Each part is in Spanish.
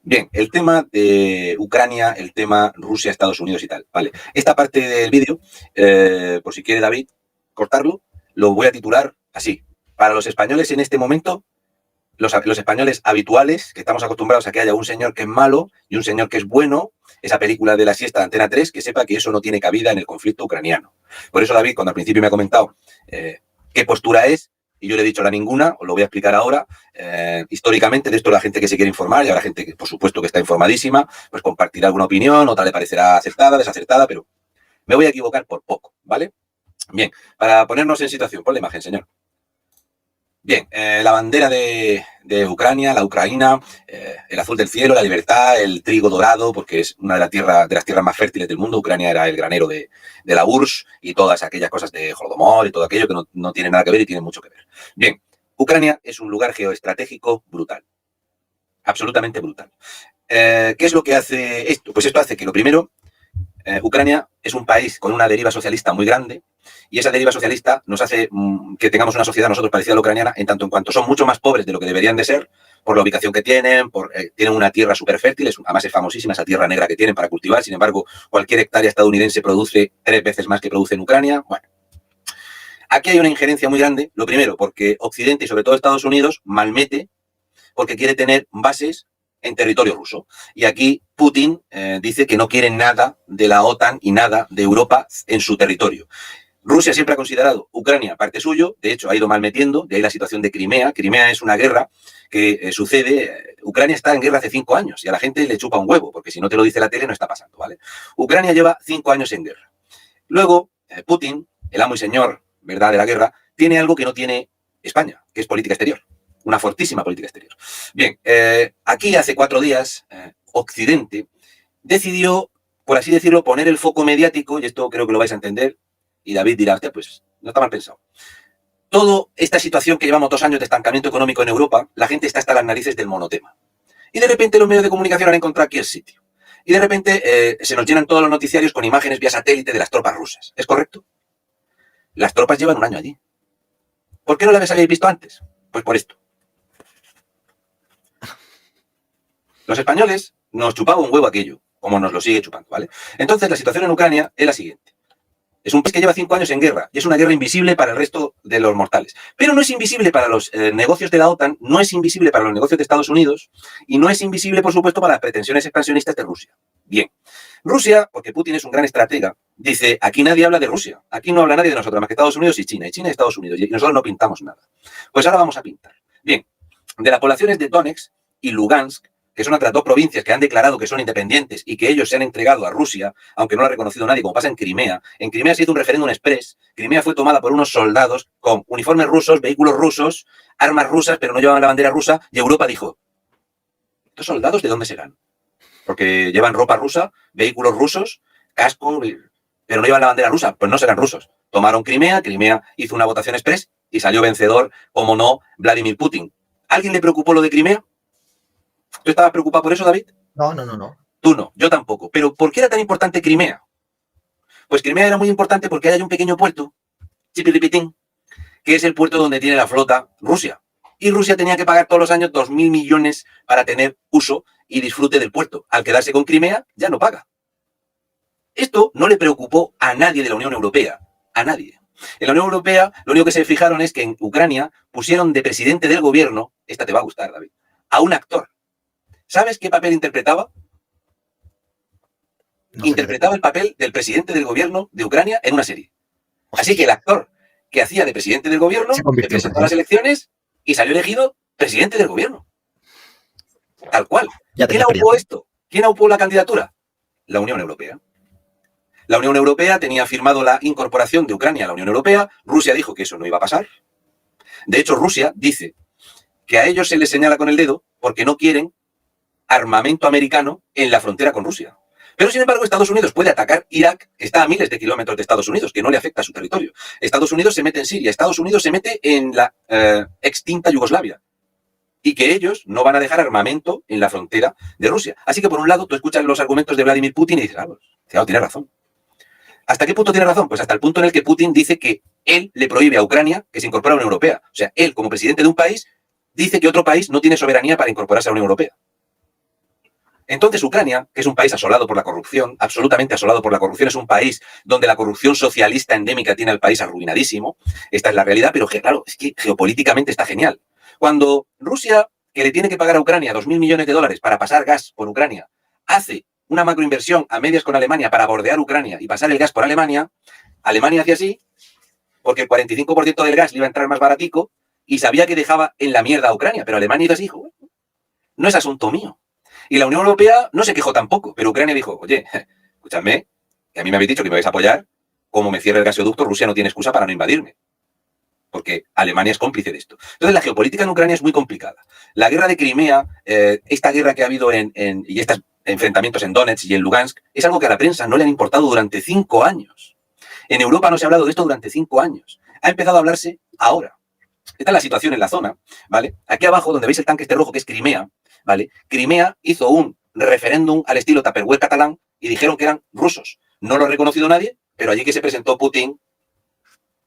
Bien, el tema de Ucrania, el tema Rusia, Estados Unidos y tal. Vale. Esta parte del vídeo, por si quiere David cortarlo, lo voy a titular así. Para los españoles en este momento, los españoles habituales, que estamos acostumbrados a que haya un señor que es malo y un señor que es bueno, esa película de la siesta de Antena 3, que sepa que eso no tiene cabida en el conflicto ucraniano. Por eso David, cuando al principio me ha comentado qué postura es, y yo le he dicho la ninguna, os lo voy a explicar ahora. Históricamente, de esto la gente que se quiere informar, y habrá gente que, por supuesto, que está informadísima, pues compartirá alguna opinión, otra le parecerá acertada, desacertada, pero me voy a equivocar por poco, ¿vale? Bien, para ponernos en situación, pon la imagen, señor. Bien, la bandera de Ucrania, la Ucraina, el azul del cielo, la libertad, el trigo dorado, porque es una de, de las tierras más fértiles del mundo. Ucrania era el granero de la URSS y todas aquellas cosas de Holodomor y todo aquello que no tiene nada que ver y tiene mucho que ver. Bien, Ucrania es un lugar geoestratégico brutal, absolutamente brutal. ¿Qué es lo que hace esto? Pues esto hace que, lo primero, Ucrania es un país con una deriva socialista muy grande, y esa deriva socialista nos hace que tengamos una sociedad nosotros parecida a la ucraniana, en tanto en cuanto son mucho más pobres de lo que deberían de ser, por la ubicación que tienen, tienen una tierra súper fértil, además es famosísima esa tierra negra que tienen para cultivar. Sin embargo, cualquier hectárea estadounidense produce 3 veces más que produce en Ucrania. Bueno, aquí hay una injerencia muy grande, lo primero, porque Occidente y sobre todo Estados Unidos malmete porque quiere tener bases en territorio ruso. Y aquí Putin dice que no quiere nada de la OTAN y nada de Europa en su territorio. Rusia siempre ha considerado Ucrania parte suyo, de hecho ha ido malmetiendo, de ahí la situación de Crimea. Crimea es una guerra que sucede, Ucrania está en guerra hace 5 años y a la gente le chupa un huevo, porque si no te lo dice la tele no está pasando, ¿vale? Ucrania lleva 5 años en guerra. Luego, Putin, el amo y señor, ¿verdad?, de la guerra, tiene algo que no tiene España, que es política exterior, una fortísima política exterior. Bien, aquí hace 4 días, Occidente decidió, por así decirlo, poner el foco mediático, y esto creo que lo vais a entender, y David dirá, hostia, pues no está mal pensado. Toda esta situación que llevamos 2 años de estancamiento económico en Europa, la gente está hasta las narices del monotema. Y de repente los medios de comunicación han encontrado aquí el sitio. Y de repente se nos llenan todos los noticiarios con imágenes vía satélite de las tropas rusas. ¿Es correcto? Las tropas llevan 1 año allí. ¿Por qué no las habéis visto antes? Pues por esto. Los españoles nos chupaba un huevo aquello, como nos lo sigue chupando, ¿vale? Entonces la situación en Ucrania es la siguiente. Es un país que lleva 5 años en guerra y es una guerra invisible para el resto de los mortales. Pero no es invisible para los negocios de la OTAN, no es invisible para los negocios de Estados Unidos y no es invisible, por supuesto, para las pretensiones expansionistas de Rusia. Bien, Rusia, porque Putin es un gran estratega, dice, aquí nadie habla de Rusia, aquí no habla nadie de nosotros, más que Estados Unidos y China y Estados Unidos, y nosotros no pintamos nada. Pues ahora vamos a pintar. Bien, de las poblaciones de Donetsk y Lugansk, que son otras 2 provincias que han declarado que son independientes y que ellos se han entregado a Rusia, aunque no lo ha reconocido nadie, como pasa en Crimea. En Crimea se hizo un referéndum express. Crimea fue tomada por unos soldados con uniformes rusos, vehículos rusos, armas rusas, pero no llevaban la bandera rusa, y Europa dijo, ¿estos soldados de dónde serán? Porque llevan ropa rusa, vehículos rusos, casco, pero no llevan la bandera rusa, pues no serán rusos. Tomaron Crimea, Crimea hizo una votación express y salió vencedor, como no, Vladimir Putin. ¿Alguien le preocupó lo de Crimea? ¿Tú estabas preocupado por eso, David? No. Tú no, yo tampoco. ¿Pero por qué era tan importante Crimea? Pues Crimea era muy importante porque hay un pequeño puerto, Chipilipitín, que es el puerto donde tiene la flota Rusia. Y Rusia tenía que pagar todos los años 2.000 millones para tener uso y disfrute del puerto. Al quedarse con Crimea, ya no paga. Esto no le preocupó a nadie de la Unión Europea, a nadie. En la Unión Europea, lo único que se fijaron es que en Ucrania pusieron de presidente del gobierno, esta te va a gustar, David, a un actor. ¿Sabes qué papel interpretaba? No interpretaba el papel del presidente del gobierno de Ucrania en una serie. Así que el actor que hacía de presidente del gobierno se presentó a las elecciones y salió elegido presidente del gobierno. Tal cual. ¿Quién aupó esto? ¿Quién aupó la candidatura? La Unión Europea. La Unión Europea tenía firmado la incorporación de Ucrania a la Unión Europea. Rusia dijo que eso no iba a pasar. De hecho, Rusia dice que a ellos se les señala con el dedo porque no quieren armamento americano en la frontera con Rusia. Pero, sin embargo, Estados Unidos puede atacar Irak, que está a miles de kilómetros de Estados Unidos, que no le afecta a su territorio. Estados Unidos se mete en Siria, Estados Unidos se mete en la extinta Yugoslavia. Y que ellos no van a dejar armamento en la frontera de Rusia. Así que, por un lado, tú escuchas los argumentos de Vladimir Putin y dices, pues, tiene razón. ¿Hasta qué punto tiene razón? Pues hasta el punto en el que Putin dice que él le prohíbe a Ucrania que se incorpore a la Unión Europea. O sea, él, como presidente de un país, dice que otro país no tiene soberanía para incorporarse a la Unión Europea. Entonces Ucrania, que es un país asolado por la corrupción, absolutamente asolado por la corrupción, es un país donde la corrupción socialista endémica tiene al país arruinadísimo. Esta es la realidad, pero que, claro, es que geopolíticamente está genial. Cuando Rusia, que le tiene que pagar a Ucrania 2.000 millones de dólares para pasar gas por Ucrania, hace una macroinversión a medias con Alemania para bordear Ucrania y pasar el gas por Alemania, Alemania hacía así porque el 45% del gas le iba a entrar más baratico y sabía que dejaba en la mierda a Ucrania, pero Alemania hizo así, dijo, no es asunto mío. Y la Unión Europea no se quejó tampoco, pero Ucrania dijo, oye, escúchame, que a mí me habéis dicho que me vais a apoyar, como me cierre el gasoducto, Rusia no tiene excusa para no invadirme. Porque Alemania es cómplice de esto. Entonces, la geopolítica en Ucrania es muy complicada. La guerra de Crimea, esta guerra que ha habido y estos enfrentamientos en Donetsk y en Lugansk, es algo que a la prensa no le han importado durante 5 años. En Europa no se ha hablado de esto durante 5 años. Ha empezado a hablarse ahora. Esta es la situación en la zona, ¿vale? Aquí abajo, donde veis el tanque este rojo, que es Crimea, ¿vale? Crimea hizo un referéndum al estilo Tupperware catalán y dijeron que eran rusos. No lo ha reconocido nadie, pero allí que se presentó Putin,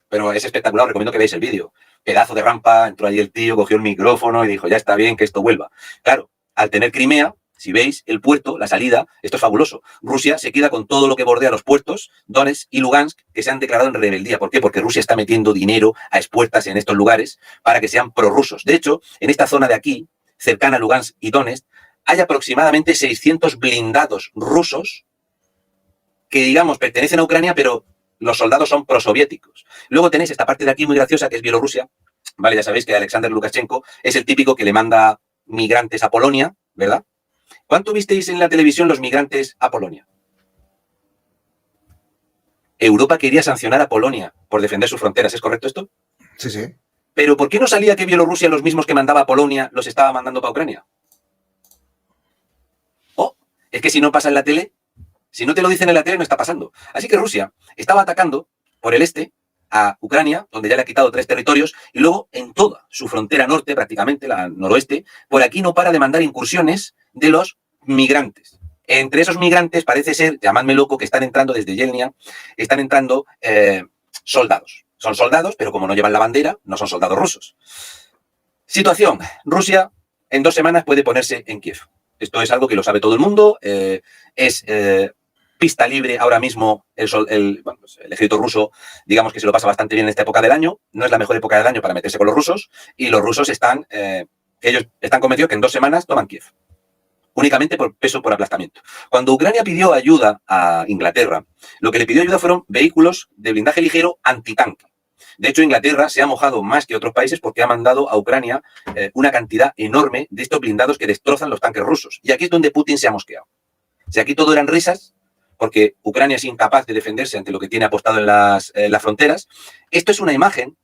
pero es espectacular, os recomiendo que veáis el vídeo. Pedazo de rampa, entró allí el tío, cogió el micrófono y dijo, ya está bien que esto vuelva. Claro, al tener Crimea, si veis el puerto, la salida, esto es fabuloso. Rusia se queda con todo lo que bordea los puertos, Donetsk y Lugansk, que se han declarado en rebeldía. ¿Por qué? Porque Rusia está metiendo dinero a expuertas en estos lugares para que sean prorrusos. De hecho, en esta zona de aquí, cercana a Lugansk y Donetsk, hay aproximadamente 600 blindados rusos que, digamos, pertenecen a Ucrania, pero los soldados son prosoviéticos. Luego tenéis esta parte de aquí muy graciosa, que es Bielorrusia. Vale, ya sabéis que Alexander Lukashenko es el típico que le manda migrantes a Polonia, ¿verdad? ¿Cuánto visteis en la televisión los migrantes a Polonia? Europa quería sancionar a Polonia por defender sus fronteras, ¿es correcto esto? Sí, sí. Pero ¿por qué no salía que Bielorrusia, los mismos que mandaba a Polonia, los estaba mandando para Ucrania? Oh, es que si no pasa en la tele, si no te lo dicen en la tele, no está pasando. Así que Rusia estaba atacando por el este a Ucrania, donde ya le ha quitado 3 territorios, y luego en toda su frontera norte, prácticamente, la noroeste, por aquí no para de mandar incursiones de los migrantes. Entre esos migrantes parece ser, llamadme loco, que están entrando desde Yelnya, están entrando soldados. Son soldados, pero como no llevan la bandera, no son soldados rusos. Situación. Rusia en 2 semanas puede ponerse en Kiev. Esto es algo que lo sabe todo el mundo. Es pista libre ahora mismo el ejército ruso, digamos que se lo pasa bastante bien en esta época del año. No es la mejor época del año para meterse con los rusos. Y los rusos ellos están convencidos que en 2 semanas toman Kiev. Únicamente por peso, por aplastamiento. Cuando Ucrania pidió ayuda a Inglaterra, lo que le pidió ayuda fueron vehículos de blindaje ligero antitanque. De hecho, Inglaterra se ha mojado más que otros países porque ha mandado a Ucrania una cantidad enorme de estos blindados que destrozan los tanques rusos. Y aquí es donde Putin se ha mosqueado. Si aquí todo eran risas, porque Ucrania es incapaz de defenderse ante lo que tiene apostado en las fronteras, esto es una imagen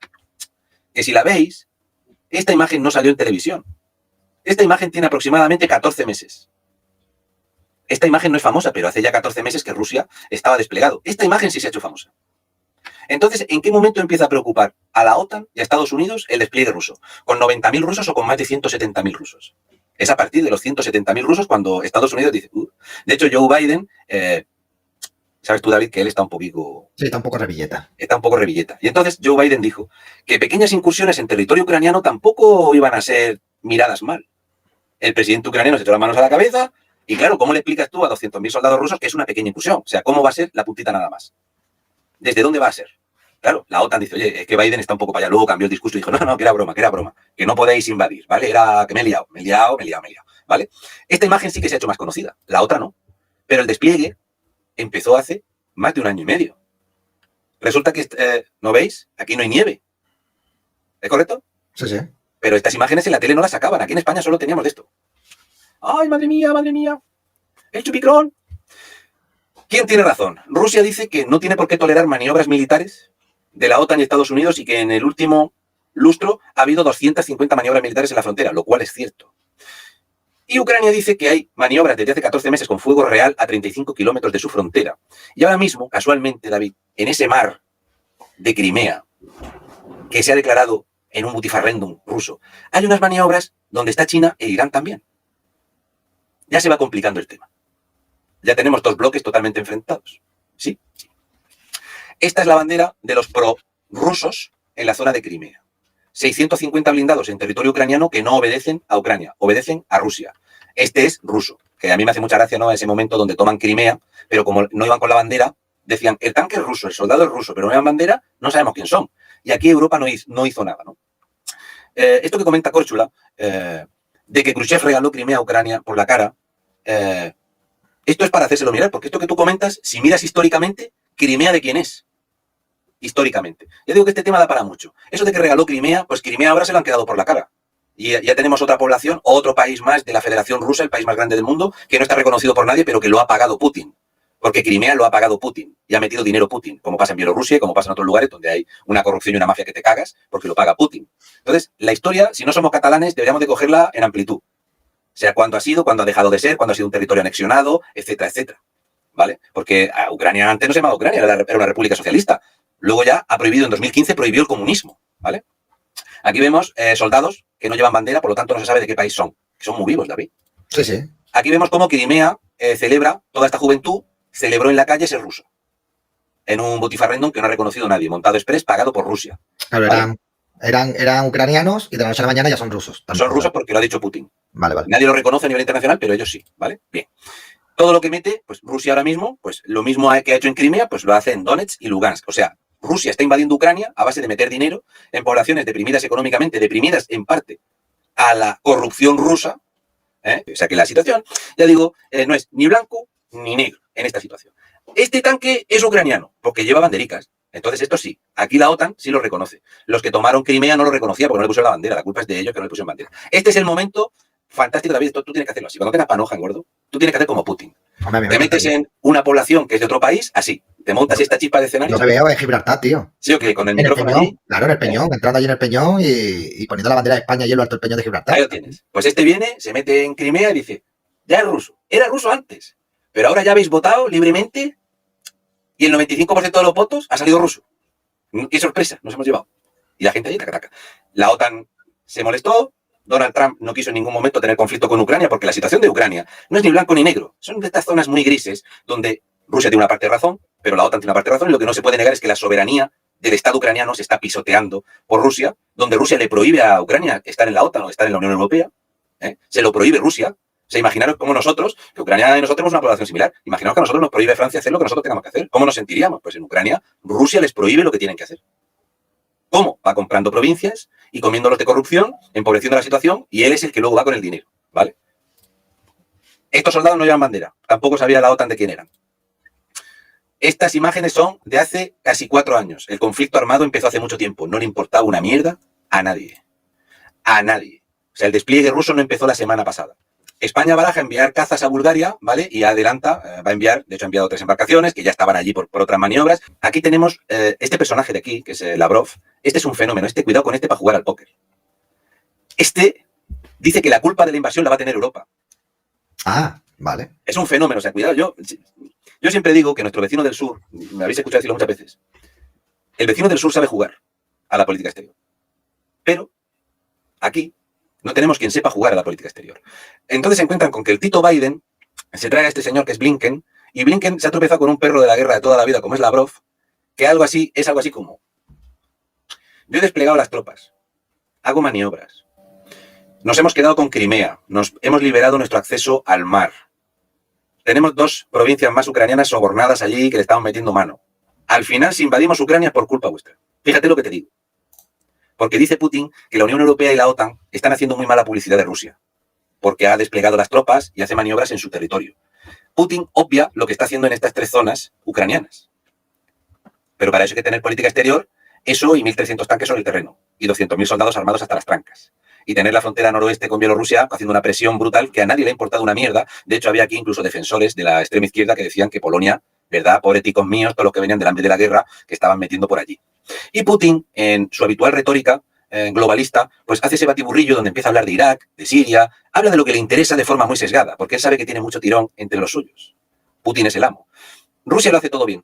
que si la veis, esta imagen no salió en televisión. Esta imagen tiene aproximadamente 14 meses. Esta imagen no es famosa, pero hace ya 14 meses que Rusia estaba desplegado. Esta imagen sí se ha hecho famosa. Entonces, ¿en qué momento empieza a preocupar a la OTAN y a Estados Unidos el despliegue ruso? ¿Con 90.000 rusos o con más de 170.000 rusos? Es a partir de los 170.000 rusos cuando Estados Unidos dice... De hecho, Joe Biden, sabes tú, David, que él está un poquito... Sí, está un poco revilleta. Está un poco revilleta. Y entonces Joe Biden dijo que pequeñas incursiones en territorio ucraniano tampoco iban a ser miradas mal. El presidente ucraniano se echó las manos a la cabeza y, claro, ¿cómo le explicas tú a 200.000 soldados rusos que es una pequeña incursión? O sea, ¿cómo va a ser la puntita nada más? ¿Desde dónde va a ser? Claro, la OTAN dice, oye, es que Biden está un poco para allá. Luego cambió el discurso y dijo, no, que era broma, que no podéis invadir, ¿vale? Era que me he liado, ¿vale? Esta imagen sí que se ha hecho más conocida, la otra no. Pero el despliegue empezó hace más de 1 año y medio. Resulta que, ¿no veis? Aquí no hay nieve. ¿Es correcto? Sí, sí. Pero estas imágenes en la tele no las sacaban. Aquí en España solo teníamos de esto. ¡Ay, madre mía! ¡El chupicrón! ¿Quién tiene razón? Rusia dice que no tiene por qué tolerar maniobras militares de la OTAN y Estados Unidos y que en el último lustro ha habido 250 maniobras militares en la frontera, lo cual es cierto. Y Ucrania dice que hay maniobras desde hace 14 meses con fuego real a 35 kilómetros de su frontera. Y ahora mismo, casualmente, David, en ese mar de Crimea, que se ha declarado en un butifarrendum ruso, hay unas maniobras donde está China e Irán también. Ya se va complicando el tema. Ya tenemos 2 bloques totalmente enfrentados. ¿Sí? Sí. Esta es la bandera de los prorrusos en la zona de Crimea. 650 blindados en territorio ucraniano que no obedecen a Ucrania, obedecen a Rusia. Este es ruso. que a mí me hace mucha gracia, ¿no?, ese momento donde toman Crimea, pero como no iban con la bandera, decían, el tanque es ruso, el soldado es ruso, pero no llevan bandera, no sabemos quién son. Y aquí Europa no hizo nada, ¿no? Esto que comenta Córchula, de que Khrushchev regaló Crimea a Ucrania por la cara, esto es para hacérselo mirar, porque esto que tú comentas, si miras históricamente, Crimea ¿de quién es? Históricamente. Ya digo que este tema da para mucho. Eso de que regaló Crimea, pues Crimea ahora se lo han quedado por la cara. Y ya tenemos otra población, otro país más de la Federación Rusa, el país más grande del mundo, que no está reconocido por nadie, pero que lo ha pagado Putin. Porque Crimea lo ha pagado Putin y ha metido dinero Putin, como pasa en Bielorrusia y como pasa en otros lugares donde hay una corrupción y una mafia que te cagas, porque lo paga Putin. Entonces, la historia, si no somos catalanes, deberíamos de cogerla en amplitud. O sea, cuándo ha sido, cuándo ha dejado de ser, cuándo ha sido un territorio anexionado, etcétera, etcétera. ¿Vale? Porque a Ucrania antes no se llamaba Ucrania, era una república socialista. Luego ya ha prohibido, en 2015, prohibió el comunismo. ¿Vale? Aquí vemos soldados que no llevan bandera, por lo tanto no se sabe de qué país son. Que son muy vivos, David. Sí, sí. Aquí vemos cómo Crimea celebra, toda esta juventud, celebró en la calle ser ruso. En un botifarrendum que no ha reconocido nadie, montado express, pagado por Rusia. Claro, ¿Vale? eran ucranianos y de la noche a la mañana ya son rusos. Son rusos porque lo ha dicho Putin. Vale, vale. Nadie lo reconoce a nivel internacional, pero ellos sí, ¿vale? Bien. Todo lo que mete, pues Rusia ahora mismo, pues lo mismo que ha hecho en Crimea, pues lo hace en Donetsk y Lugansk. O sea, Rusia está invadiendo Ucrania a base de meter dinero en poblaciones deprimidas económicamente, deprimidas en parte a la corrupción rusa. O sea que la situación, ya digo, no es ni blanco ni negro en esta situación. Este tanque es ucraniano, porque lleva bandericas. Entonces, esto sí, aquí la OTAN sí lo reconoce. Los que tomaron Crimea no lo reconocían porque no le pusieron la bandera. La culpa es de ellos que no le pusieron bandera. Este es el momento fantástico, David. Tú tienes que hacerlo así. Cuando tengas panoja, gordo, tú tienes que hacer como Putin. Te metes en una población que es de otro país, así. Te montas esta chispa de escenario. Lo que veo es Gibraltar, tío. Sí, o con el En micrófono el peñón, allí. claro, en el peñón, entrando allí en el peñón y poniendo la bandera de España y en lo alto del peñón de Gibraltar. Ahí lo tienes. Pues este viene, se mete en Crimea y dice, ya es ruso. Era ruso antes, pero ahora ya habéis votado libremente y el 95% de los votos ha salido ruso. ¡Qué sorpresa! Nos hemos llevado. Y la gente ahí, taca, taca. La OTAN se molestó. Donald Trump no quiso en ningún momento tener conflicto con Ucrania porque la situación de Ucrania no es ni blanco ni negro. Son de estas zonas muy grises donde Rusia tiene una parte de razón, pero la OTAN tiene una parte de razón y lo que no se puede negar es que la soberanía del Estado ucraniano se está pisoteando por Rusia, donde Rusia le prohíbe a Ucrania estar en la OTAN o estar en la Unión Europea. Se lo prohíbe Rusia. O sea, imaginaros como nosotros, que Ucrania y nosotros tenemos una población similar, imaginaos que a nosotros nos prohíbe Francia hacer lo que nosotros tengamos que hacer. ¿Cómo nos sentiríamos? Pues en Ucrania, Rusia les prohíbe lo que tienen que hacer. ¿Cómo? Va comprando provincias y comiéndolos de corrupción, empobreciendo la situación, y él es el que luego va con el dinero, ¿vale? Estos soldados no llevan bandera, tampoco sabía la OTAN de quién eran. Estas imágenes son de hace casi 4 años. El conflicto armado empezó hace mucho tiempo. No le importaba una mierda a nadie. A nadie. O sea, el despliegue ruso no empezó la semana pasada. España baraja enviar cazas a Bulgaria, ¿vale? Y adelanta, va a enviar, de hecho ha enviado 3 embarcaciones que ya estaban allí por otras maniobras. Aquí tenemos este personaje de aquí, que es Lavrov. Este es un fenómeno, cuidado con este para jugar al póker. Este dice que la culpa de la invasión la va a tener Europa. Ah, vale. Es un fenómeno, o sea, cuidado. Yo siempre digo que nuestro vecino del sur, me habéis escuchado decirlo muchas veces, el vecino del sur sabe jugar a la política exterior. Pero aquí no tenemos quien sepa jugar a la política exterior. Entonces se encuentran con que el Tito Biden se trae a este señor que es Blinken, y Blinken se ha tropezado con un perro de la guerra de toda la vida, como es Lavrov, que es algo así como: yo he desplegado las tropas, hago maniobras, nos hemos quedado con Crimea, nos hemos liberado nuestro acceso al mar, tenemos 2 provincias más ucranianas sobornadas allí que le estamos metiendo mano. Al final, si invadimos Ucrania es por culpa vuestra. Fíjate lo que te digo. Porque dice Putin que la Unión Europea y la OTAN están haciendo muy mala publicidad de Rusia, porque ha desplegado las tropas y hace maniobras en su territorio. Putin obvia lo que está haciendo en estas 3 zonas ucranianas. Pero para eso hay que tener política exterior, eso y 1.300 tanques sobre el terreno, y 200.000 soldados armados hasta las trancas. Y tener la frontera noroeste con Bielorrusia haciendo una presión brutal que a nadie le ha importado una mierda. De hecho, había aquí incluso defensores de la extrema izquierda que decían que Polonia, ¿verdad? Pobres ticos míos, todos los que venían del hambre de la guerra, que estaban metiendo por allí. Y Putin, en su habitual retórica globalista, pues hace ese batiburrillo donde empieza a hablar de Irak, de Siria, habla de lo que le interesa de forma muy sesgada, porque él sabe que tiene mucho tirón entre los suyos. Putin es el amo. Rusia lo hace todo bien.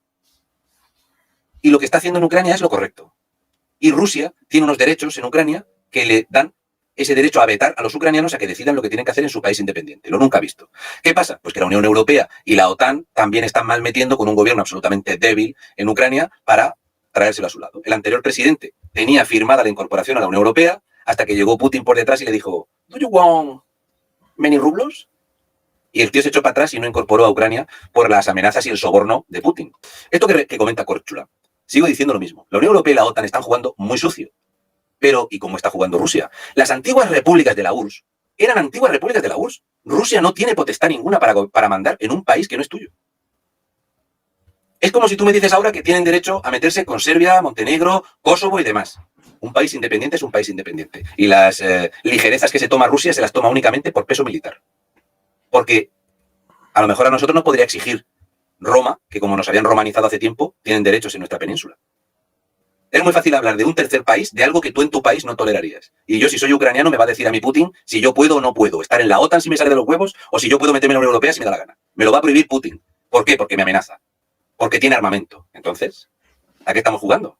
Y lo que está haciendo en Ucrania es lo correcto. Y Rusia tiene unos derechos en Ucrania que le dan ese derecho a vetar a los ucranianos a que decidan lo que tienen que hacer en su país independiente. Lo nunca visto. ¿Qué pasa? Pues que la Unión Europea y la OTAN también están mal metiendo con un gobierno absolutamente débil en Ucrania para traérselo a su lado. El anterior presidente tenía firmada la incorporación a la Unión Europea hasta que llegó Putin por detrás y le dijo: ¿Do you want many rublos? Y el tío se echó para atrás y no incorporó a Ucrania por las amenazas y el soborno de Putin. Esto que comenta Córchula, sigo diciendo lo mismo. La Unión Europea y la OTAN están jugando muy sucio. Pero, ¿y cómo está jugando Rusia? Las antiguas repúblicas de la URSS eran antiguas repúblicas de la URSS. Rusia no tiene potestad ninguna para mandar en un país que no es tuyo. Es como si tú me dices ahora que tienen derecho a meterse con Serbia, Montenegro, Kosovo y demás. Un país independiente es un país independiente. Y las ligerezas que se toma Rusia se las toma únicamente por peso militar. Porque a lo mejor a nosotros nos podría exigir Roma, que como nos habían romanizado hace tiempo, tienen derechos en nuestra península. Es muy fácil hablar de un tercer país, de algo que tú en tu país no tolerarías. Y yo, si soy ucraniano, me va a decir a mí Putin si yo puedo o no puedo estar en la OTAN si me sale de los huevos, o si yo puedo meterme en la Unión Europea si me da la gana. Me lo va a prohibir Putin. ¿Por qué? Porque me amenaza. Porque tiene armamento. Entonces, ¿a qué estamos jugando?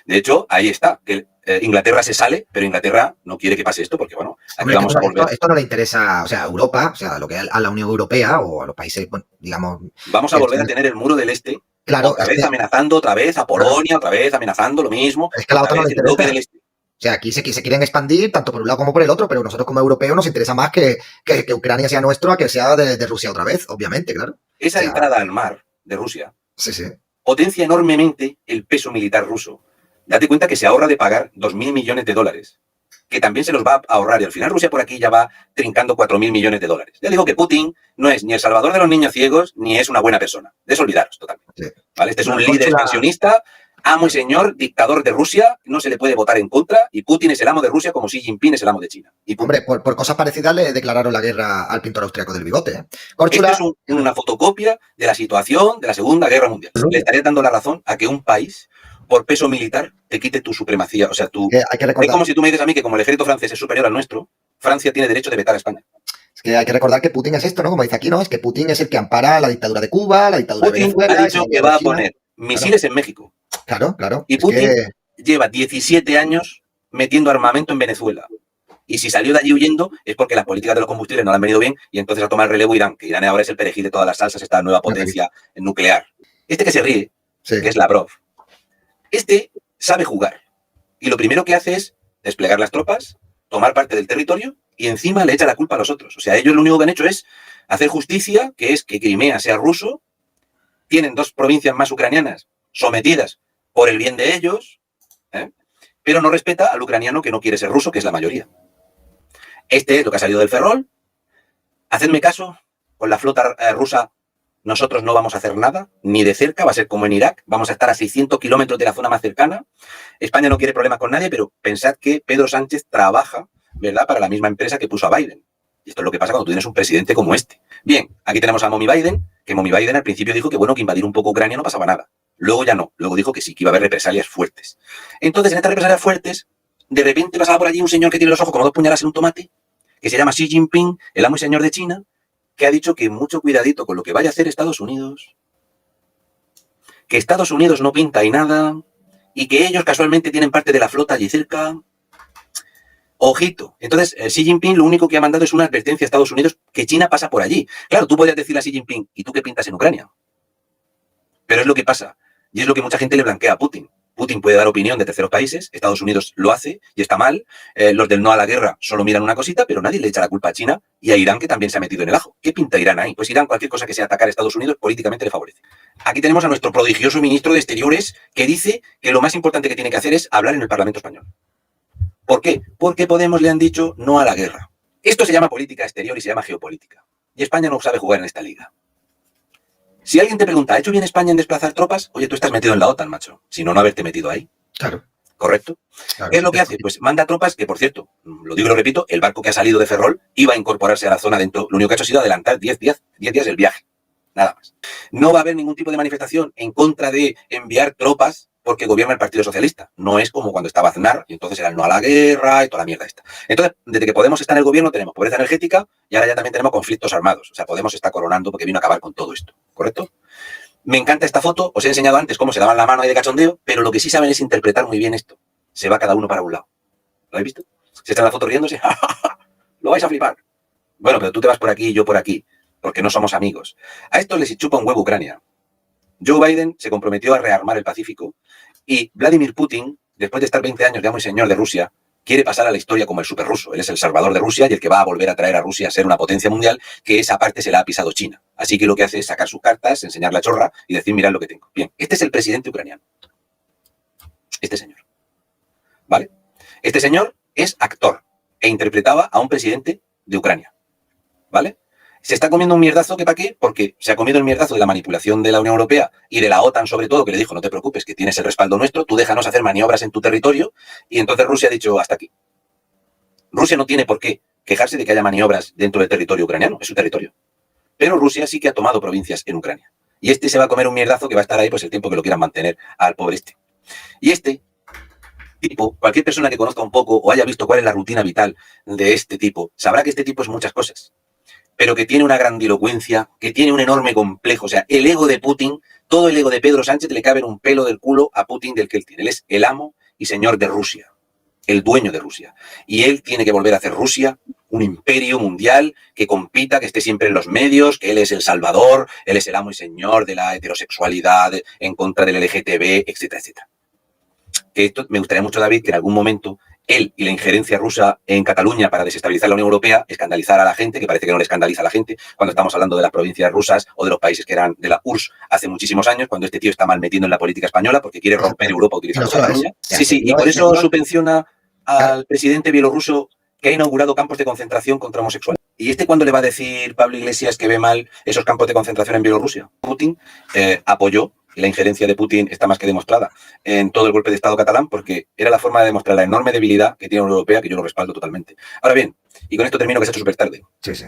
De hecho, ahí está, que Inglaterra se sale, pero Inglaterra no quiere que pase esto porque, bueno, aquí Hombre, vamos a volver. esto no le interesa, o sea, a Europa, o sea, lo que a la Unión Europea o a los países, bueno, digamos. Vamos a volver a tener el muro del este, Claro, otra vez amenazando, otra vez a Polonia, otra vez amenazando lo mismo. Es que a la OTAN no le el bloque interesa. del este. O sea, aquí se quieren expandir tanto por un lado como por el otro, pero nosotros como europeos nos interesa más que Ucrania sea nuestro a que sea de Rusia otra vez, obviamente, claro. Esa O sea, entrada al mar de Rusia sí, sí. potencia enormemente el peso militar ruso. Date cuenta que se ahorra de pagar 2.000 millones de dólares, que también se los va a ahorrar. Y al final Rusia por aquí ya va trincando 4.000 millones de dólares. Ya digo que Putin no es ni el salvador de los niños ciegos, ni es una buena persona. De eso olvidaros totalmente. Sí. ¿Vale? Este es un líder expansionista, amo y señor, dictador de Rusia, no se le puede votar en contra, y Putin es el amo de Rusia como Xi Jinping es el amo de China. Y hombre, por cosas parecidas le declararon la guerra al pintor austriaco del bigote. Córchula, Esto es una fotocopia de la situación de la Segunda Guerra Mundial. Le estaría dando la razón a que un país, por peso militar, te quite tu supremacía. O sea, hay que recordar. Es como si tú me dices a mí que como el ejército francés es superior al nuestro, Francia tiene derecho de vetar a España. Es que hay que recordar que Putin es esto, ¿no? Como dice aquí, ¿no? Es que Putin es el que ampara la dictadura de Cuba, la dictadura Putin de Venezuela. ha dicho que va a poner misiles en México. Claro, claro. Y Putin lleva 17 años metiendo armamento en Venezuela. Y si salió de allí huyendo es porque las políticas de los combustibles no le han venido bien y entonces ha tomado el relevo Irán, que Irán ahora es el perejil de todas las salsas, esta nueva potencia nuclear. Este que se ríe, que es Lavrov, este sabe jugar. Y lo primero que hace es desplegar las tropas, tomar parte del territorio y encima le echa la culpa a los otros. O sea, ellos lo único que han hecho es hacer justicia, que es que Crimea sea ruso, tienen 2 provincias más ucranianas sometidas por el bien de ellos, pero no respeta al ucraniano que no quiere ser ruso, que es la mayoría. Este es lo que ha salido del Ferrol. Hacedme caso, con la flota rusa nosotros no vamos a hacer nada, ni de cerca, va a ser como en Irak, vamos a estar a 600 kilómetros de la zona más cercana. España no quiere problemas con nadie, pero pensad que Pedro Sánchez trabaja, ¿verdad?, para la misma empresa que puso a Biden. Y esto es lo que pasa cuando tú tienes un presidente como este. Bien, aquí tenemos a Mommy Biden, que Mommy Biden al principio dijo que bueno, que invadir un poco Ucrania no pasaba nada. Luego ya no, luego dijo que sí, que iba a haber represalias fuertes. Entonces, en estas represalias fuertes, de repente pasaba por allí un señor que tiene los ojos como 2 puñaladas en un tomate, que se llama Xi Jinping, el amo y señor de China, que ha dicho que mucho cuidadito con lo que vaya a hacer Estados Unidos, que Estados Unidos no pinta ahí nada, y que ellos casualmente tienen parte de la flota allí cerca. Ojito. Entonces, Xi Jinping lo único que ha mandado es una advertencia a Estados Unidos que China pasa por allí. Claro, tú podrías decirle a Xi Jinping, ¿y tú qué pintas en Ucrania? Pero es lo que pasa. Y es lo que mucha gente le blanquea a Putin. Putin puede dar opinión de terceros países, Estados Unidos lo hace y está mal. Los del no a la guerra solo miran una cosita, pero nadie le echa la culpa a China y a Irán, que también se ha metido en el ajo. ¿Qué pinta Irán ahí? Pues Irán, cualquier cosa que sea atacar a Estados Unidos, políticamente le favorece. Aquí tenemos a nuestro prodigioso ministro de Exteriores que dice que lo más importante que tiene que hacer es hablar en el Parlamento español. ¿Por qué? Porque Podemos le han dicho no a la guerra. Esto se llama política exterior y se llama geopolítica. Y España no sabe jugar en esta liga. Si alguien te pregunta, ¿ha hecho bien España en desplazar tropas? Oye, tú estás metido en la OTAN, macho. Si no, no haberte metido ahí. Claro. ¿Correcto? Claro, ¿qué es lo que hace? Pues manda tropas que, por cierto, lo digo y lo repito, el barco que ha salido de Ferrol iba a incorporarse a la zona dentro. Lo único que ha hecho ha sido adelantar 10 días el viaje. Nada más. No va a haber ningún tipo de manifestación en contra de enviar tropas porque gobierna el Partido Socialista. No es como cuando estaba Aznar y entonces era el no a la guerra y toda la mierda esta. Entonces, desde que Podemos está en el gobierno tenemos pobreza energética y ahora ya también tenemos conflictos armados. O sea, Podemos está coronando porque vino a acabar con todo esto. ¿Correcto? Me encanta esta foto. Os he enseñado antes cómo se daban la mano ahí de cachondeo, pero lo que sí saben es interpretar muy bien esto. Se va cada uno para un lado. ¿Lo habéis visto? Se está en la foto riéndose. Lo vais a flipar. Bueno, pero tú te vas por aquí y yo por aquí, porque no somos amigos. A esto les chupa un huevo Ucrania. Joe Biden se comprometió a rearmar el Pacífico y Vladimir Putin, después de estar 20 años de amo y señor de Rusia, quiere pasar a la historia como el superruso. Él es el salvador de Rusia y el que va a volver a traer a Rusia a ser una potencia mundial, que esa parte se la ha pisado China. Así que lo que hace es sacar sus cartas, enseñar la chorra y decir, mirad lo que tengo. Bien, este es el presidente ucraniano. Este señor. ¿Vale? Este señor es actor e interpretaba a un presidente de Ucrania. ¿Vale? Se está comiendo un mierdazo, ¿que para qué? Porque se ha comido el mierdazo de la manipulación de la Unión Europea y de la OTAN sobre todo, que le dijo, no te preocupes, que tienes el respaldo nuestro, tú déjanos hacer maniobras en tu territorio, y entonces Rusia ha dicho, hasta aquí. Rusia no tiene por qué quejarse de que haya maniobras dentro del territorio ucraniano, es su territorio. Pero Rusia sí que ha tomado provincias en Ucrania. Y este se va a comer un mierdazo que va a estar ahí pues el tiempo que lo quieran mantener al pobre este. Y este tipo, cualquier persona que conozca un poco o haya visto cuál es la rutina vital de este tipo, sabrá que este tipo es muchas cosas, pero que tiene una grandilocuencia, que tiene un enorme complejo. O sea, el ego de Putin, todo el ego de Pedro Sánchez le cabe en un pelo del culo a Putin del que él tiene. Él es el amo y señor de Rusia, el dueño de Rusia. Y él tiene que volver a hacer Rusia un imperio mundial que compita, que esté siempre en los medios, que él es el salvador, él es el amo y señor de la heterosexualidad, en contra del LGTB, etcétera, etcétera. Que esto me gustaría mucho, David, que en algún momento él y la injerencia rusa en Cataluña para desestabilizar la Unión Europea, escandalizar a la gente, que parece que no le escandaliza a la gente, cuando estamos hablando de las provincias rusas o de los países que eran de la URSS hace muchísimos años, cuando este tío está mal metido en la política española porque quiere romper Europa utilizando Cataluña. Sí, sí, y por eso subvenciona al presidente bielorruso que ha inaugurado campos de concentración contra homosexuales. ¿Y este cuándo le va a decir Pablo Iglesias que ve mal esos campos de concentración en Bielorrusia? Putin apoyó, y la injerencia de Putin está más que demostrada en todo el golpe de Estado catalán, porque era la forma de demostrar la enorme debilidad que tiene la Unión Europea, que yo lo respaldo totalmente. Ahora bien, y con esto termino, que se ha hecho súper tarde. Sí, sí.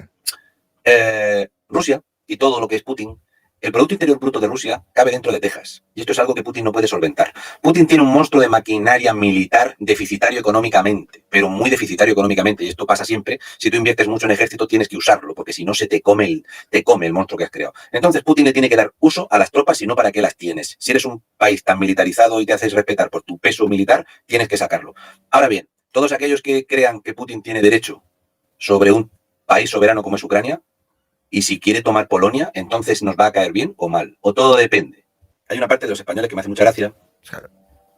Rusia y todo lo que es Putin, el Producto Interior Bruto de Rusia cabe dentro de Texas. Y esto es algo que Putin no puede solventar. Putin tiene un monstruo de maquinaria militar deficitario económicamente, pero muy deficitario económicamente. Y esto pasa siempre. Si tú inviertes mucho en ejército, tienes que usarlo, porque si no se te come el monstruo que has creado. Entonces Putin le tiene que dar uso a las tropas y no para qué las tienes. Si eres un país tan militarizado y te haces respetar por tu peso militar, tienes que sacarlo. Ahora bien, todos aquellos que crean que Putin tiene derecho sobre un país soberano como es Ucrania, y si quiere tomar Polonia, entonces nos va a caer bien o mal. O todo depende. Hay una parte de los españoles que me hace mucha gracia,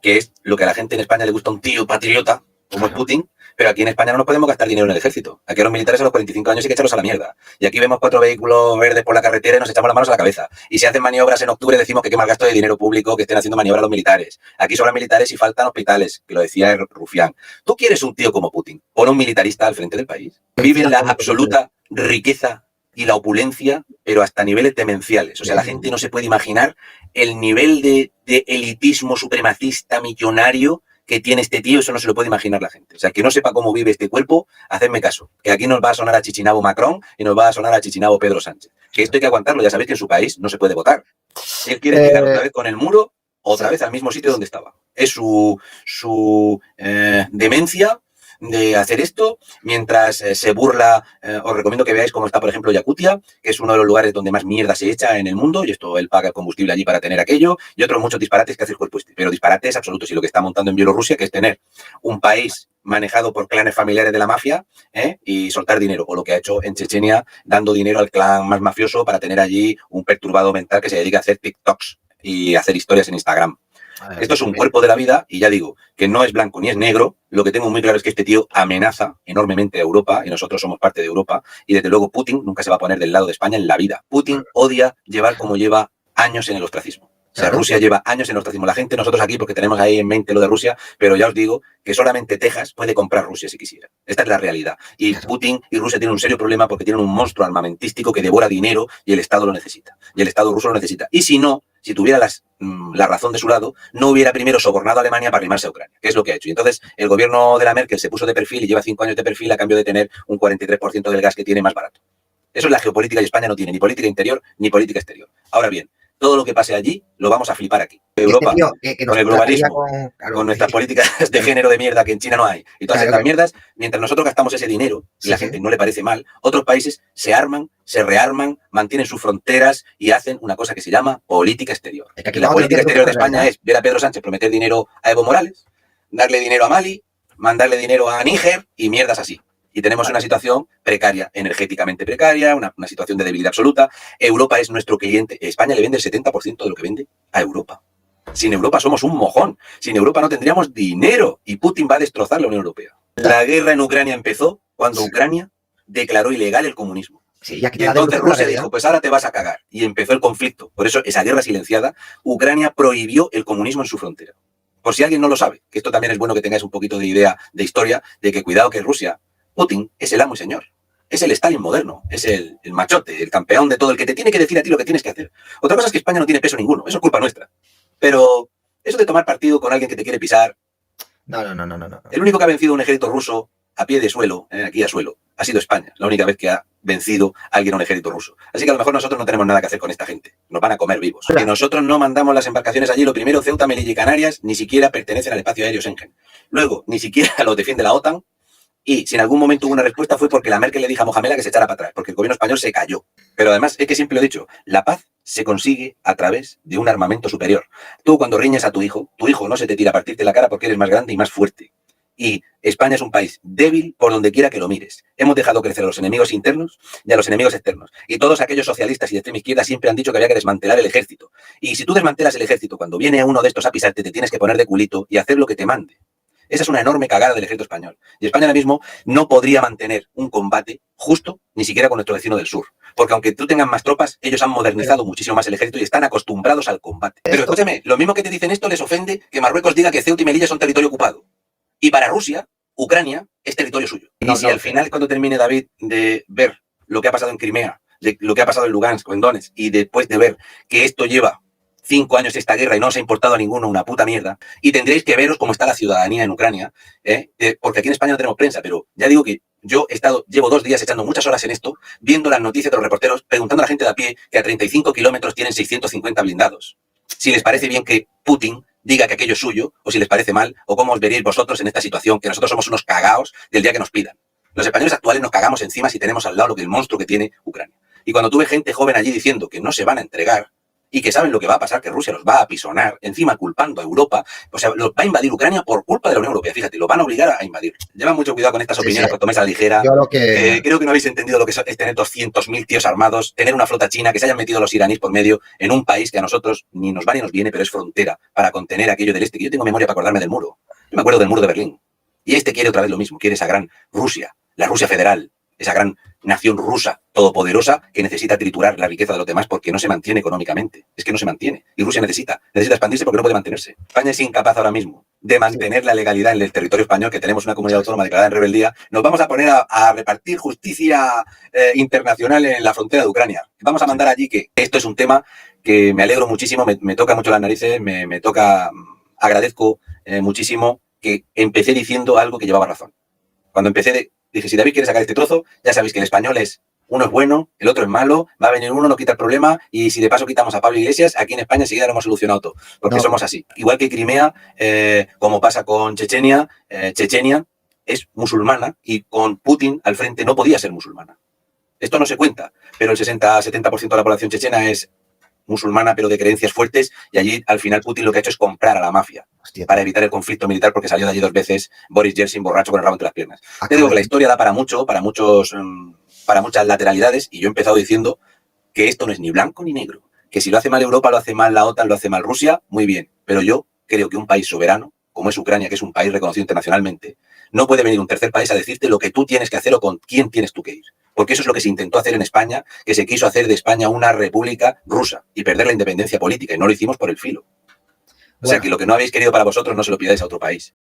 que es lo que a la gente en España le gusta un tío patriota, como es Putin, pero aquí en España no nos podemos gastar dinero en el ejército. Aquí a los militares a los 45 años hay que echarlos a la mierda. Y aquí vemos 4 vehículos verdes por la carretera y nos echamos las manos a la cabeza. Y si hacen maniobras en octubre decimos que qué mal gasto de dinero público que estén haciendo maniobras los militares. Aquí sobran militares y faltan hospitales, que lo decía Rufián. ¿Tú quieres un tío como Putin? Pon un militarista al frente del país. Vive en la absoluta riqueza y la opulencia, pero hasta niveles demenciales. O sea, la gente no se puede imaginar el nivel de elitismo supremacista millonario que tiene este tío. Eso no se lo puede imaginar la gente. O sea, que no sepa cómo vive este cuerpo, hacedme caso. Que aquí nos va a sonar a Chichinabo Macron y nos va a sonar a Chichinabo Pedro Sánchez. Que esto hay que aguantarlo. Ya sabéis que en su país no se puede votar. Él quiere llegar otra vez con el muro, otra vez al mismo sitio donde estaba. Es su demencia de hacer esto, mientras se burla. Os recomiendo que veáis cómo está, por ejemplo, Yakutia, que es uno de los lugares donde más mierda se echa en el mundo, y esto él paga el combustible allí para tener aquello, y otros muchos disparates que hace el cuerpo este, pero disparates absolutos. Y lo que está montando en Bielorrusia, que es tener un país manejado por clanes familiares de la mafia, y soltar dinero, o lo que ha hecho en Chechenia, dando dinero al clan más mafioso para tener allí un perturbado mental que se dedica a hacer TikToks y hacer historias en Instagram. Esto es un cuerpo de la vida, y ya digo, que no es blanco ni es negro. Lo que tengo muy claro es que este tío amenaza enormemente a Europa, y nosotros somos parte de Europa, y desde luego Putin nunca se va a poner del lado de España en la vida. Putin odia llevar como lleva años en el ostracismo. O sea, Rusia lleva años en el ostracismo. La gente, nosotros aquí, porque tenemos ahí en mente lo de Rusia, pero ya os digo que solamente Texas puede comprar Rusia si quisiera. Esta es la realidad. Y Putin y Rusia tienen un serio problema porque tienen un monstruo armamentístico que devora dinero, y el Estado lo necesita. Y el Estado ruso lo necesita. Y si no, si tuviera la razón de su lado, no hubiera primero sobornado a Alemania para arrimarse a Ucrania, que es lo que ha hecho. Y entonces el gobierno de la Merkel se puso de perfil y lleva 5 años de perfil a cambio de tener un 43% del gas que tiene más barato. Eso es la geopolítica, y España no tiene ni política interior ni política exterior. Ahora bien, todo lo que pase allí lo vamos a flipar aquí. Europa, con el globalismo, con nuestras políticas de género de mierda que en China no hay, y todas estas mierdas, mientras nosotros gastamos ese dinero y la gente no le parece mal, otros países se arman, se rearman, mantienen sus fronteras y hacen una cosa que se llama política exterior. Y la política exterior de España es ver a Pedro Sánchez prometer dinero a Evo Morales, darle dinero a Mali, mandarle dinero a Níger y mierdas así. Y tenemos una situación precaria, energéticamente precaria, una situación de debilidad absoluta. Europa es nuestro cliente. España le vende el 70% de lo que vende a Europa. Sin Europa somos un mojón. Sin Europa no tendríamos dinero, y Putin va a destrozar la Unión Europea. La guerra en Ucrania empezó cuando Ucrania declaró ilegal el comunismo. Sí, y aquí Y te la entonces devuelvo la Rusia realidad. dijo, pues ahora te vas a cagar. Y empezó el conflicto. Por eso, esa guerra silenciada, Ucrania prohibió el comunismo en su frontera. Por si alguien no lo sabe, que esto también es bueno que tengáis un poquito de idea de historia, de que cuidado que Rusia, Putin, es el amo y señor. Es el Stalin moderno, es el machote, el campeón de todo, el que te tiene que decir a ti lo que tienes que hacer. Otra cosa es que España no tiene peso ninguno, eso es culpa nuestra. Pero eso de tomar partido con alguien que te quiere pisar, No. el único que ha vencido un ejército ruso a pie de suelo, aquí a suelo, ha sido España. La única vez que ha vencido a alguien a un ejército ruso. Así que a lo mejor nosotros no tenemos nada que hacer con esta gente. Nos van a comer vivos. Que nosotros no mandamos las embarcaciones allí. Lo primero, Ceuta, Melilla y Canarias ni siquiera pertenecen al espacio aéreo Schengen. Luego, ni siquiera los defiende la OTAN. Y si en algún momento hubo una respuesta fue porque la Merkel le dijo a Mohamed que se echara para atrás, porque el gobierno español se cayó. Pero además, es que siempre lo he dicho, la paz se consigue a través de un armamento superior. Tú cuando riñes a tu hijo no se te tira a partirte la cara porque eres más grande y más fuerte. Y España es un país débil por donde quiera que lo mires. Hemos dejado crecer a los enemigos internos y a los enemigos externos. Y todos aquellos socialistas y de extrema izquierda siempre han dicho que había que desmantelar el ejército. Y si tú desmantelas el ejército, cuando viene uno de estos a pisarte, te tienes que poner de culito y hacer lo que te mande. Esa es una enorme cagada del ejército español. Y España ahora mismo no podría mantener un combate justo ni siquiera con nuestro vecino del sur. Porque aunque tú tengas más tropas, ellos han modernizado muchísimo más el ejército y están acostumbrados al combate. Pero escúchame, lo mismo que te dicen esto les ofende que Marruecos diga que Ceuta y Melilla son territorio ocupado. Y para Rusia, Ucrania es territorio suyo. Y si al final, cuando termine David de ver lo que ha pasado en Crimea, de lo que ha pasado en Lugansk o en Donetsk, y después de ver que esto lleva 5 años esta guerra y no os ha importado a ninguno una puta mierda, y tendréis que veros cómo está la ciudadanía en Ucrania, porque aquí en España no tenemos prensa, pero ya digo que yo llevo 2 días echando muchas horas en esto, viendo las noticias de los reporteros, preguntando a la gente de a pie que a 35 kilómetros tienen 650 blindados. Si les parece bien que Putin diga que aquello es suyo, o si les parece mal, o cómo os veréis vosotros en esta situación, que nosotros somos unos cagaos del día que nos pidan. Los españoles actuales nos cagamos encima si tenemos al lado lo que el monstruo que tiene Ucrania. Y cuando tuve gente joven allí diciendo que no se van a entregar, y que saben lo que va a pasar, que Rusia los va a apisonar, encima culpando a Europa, o sea, los va a invadir Ucrania por culpa de la Unión Europea, fíjate, lo van a obligar a invadir. Llevan mucho cuidado con estas opiniones, que toméis a la ligera. Creo que no habéis entendido lo que es tener 200.000 tíos armados, tener una flota china, que se hayan metido los iraníes por medio en un país que a nosotros ni nos va ni nos viene, pero es frontera para contener aquello del este, que yo tengo memoria para acordarme del muro. Yo me acuerdo del muro de Berlín. Y este quiere otra vez lo mismo, quiere esa gran Rusia, la Rusia federal, esa gran nación rusa todopoderosa que necesita triturar la riqueza de los demás porque no se mantiene económicamente. Es que no se mantiene. Y Rusia necesita expandirse porque no puede mantenerse. España es incapaz ahora mismo de mantener la legalidad en el territorio español, que tenemos una comunidad autónoma declarada en rebeldía. Nos vamos a poner a repartir justicia internacional en la frontera de Ucrania. Vamos a mandar allí que esto es un tema que me alegro muchísimo, me toca mucho las narices, me toca, agradezco muchísimo que empecé diciendo algo que llevaba razón. Cuando empecé dije, si David quiere sacar este trozo, ya sabéis que el español es, uno es bueno, el otro es malo, va a venir uno, no quita el problema, y si de paso quitamos a Pablo Iglesias, aquí en España enseguida lo hemos solucionado todo, porque somos así. Igual que Crimea, como pasa con Chechenia, Chechenia es musulmana y con Putin al frente no podía ser musulmana. Esto no se cuenta, pero el 60-70% de la población chechena es musulmana, pero de creencias fuertes, y allí al final Putin lo que ha hecho es comprar a la mafia. Hostia, para evitar el conflicto militar, porque salió de allí 2 veces Boris Yeltsin borracho con el rabo entre las piernas. Te digo que la historia da para mucho, para muchas lateralidades, y yo he empezado diciendo que esto no es ni blanco ni negro, que si lo hace mal Europa, lo hace mal la OTAN, lo hace mal Rusia, muy bien, pero yo creo que un país soberano, como es Ucrania, que es un país reconocido internacionalmente, no puede venir un tercer país a decirte lo que tú tienes que hacer o con quién tienes tú que ir. Porque eso es lo que se intentó hacer en España, que se quiso hacer de España una república rusa y perder la independencia política, y no lo hicimos por el filo. O sea que lo que no habéis querido para vosotros no se lo pidáis a otro país.